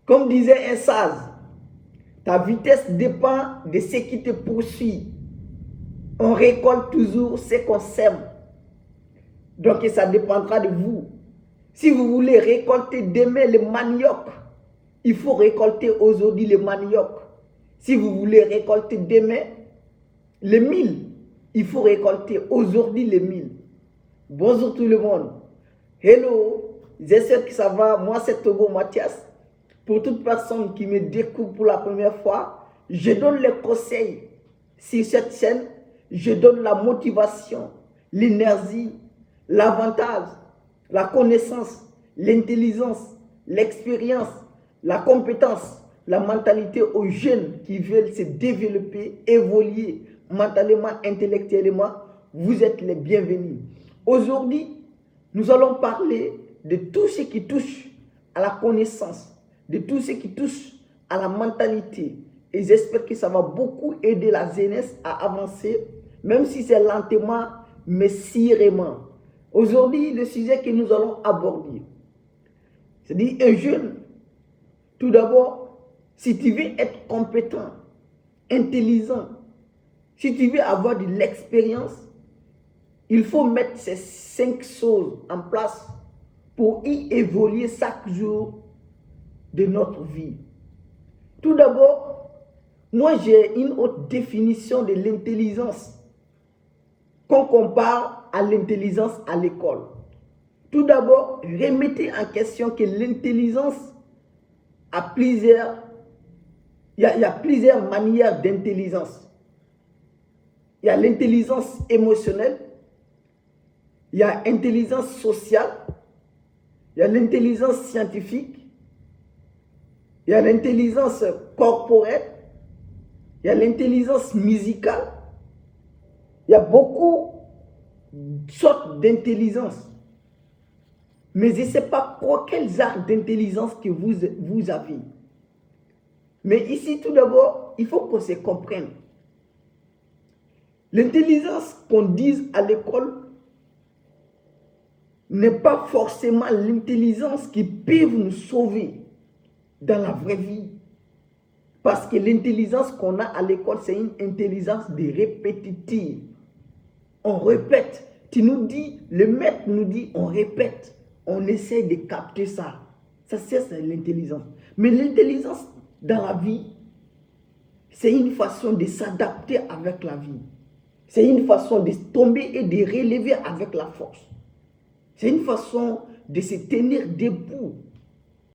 Comme disait un sage, ta vitesse dépend de ce qui te poursuit. On récolte toujours ce qu'on sème. Donc ça dépendra de vous. Si vous voulez récolter demain le manioc, il faut récolter aujourd'hui le manioc. Si vous voulez récolter demain le mil, il faut récolter aujourd'hui le mil. Bonjour tout le monde. Hello, j'espère que ça va. Moi c'est Togo Mathias. Pour toute personne qui me découvre pour la première fois, je donne les conseils sur cette chaîne. Je donne la motivation, l'énergie, l'avantage, la connaissance, l'intelligence, l'expérience, la compétence, la mentalité aux jeunes qui veulent se développer, évoluer mentalement, intellectuellement. Vous êtes les bienvenus. Aujourd'hui, nous allons parler de tout ce qui touche à la connaissance, de tout ce qui touche à la mentalité. Et j'espère que ça va beaucoup aider la jeunesse à avancer, même si c'est lentement, mais sûrement. Aujourd'hui, le sujet que nous allons aborder, c'est-à-dire un jeune. Tout d'abord, si tu veux être compétent, intelligent, si tu veux avoir de l'expérience, il faut mettre ces 5 choses en place pour y évoluer chaque jour de notre vie. Tout d'abord, moi j'ai une autre définition de l'intelligence qu'on compare à l'intelligence à l'école. Tout d'abord, remettez en question que l'intelligence a plusieurs, il y a plusieurs manières d'intelligence. Il y a l'intelligence émotionnelle, il y a l'intelligence sociale, il y a l'intelligence scientifique, il y a l'intelligence corporelle, il y a l'intelligence musicale. Il y a beaucoup de sortes d'intelligence. Mais je ne sais pas quels arts d'intelligence que vous avez. Mais ici, tout d'abord, il faut qu'on se comprenne. L'intelligence qu'on dise à l'école n'est pas forcément l'intelligence qui peut nous sauver dans la vraie vie. Parce que l'intelligence qu'on a à l'école, c'est une intelligence de répétitive. On répète. Tu nous dis, le maître nous dit, on répète. On essaie de capter ça. Ça, c'est l'intelligence. Mais l'intelligence dans la vie, c'est une façon de s'adapter avec la vie. C'est une façon de tomber et de relever avec la force. C'est une façon de se tenir debout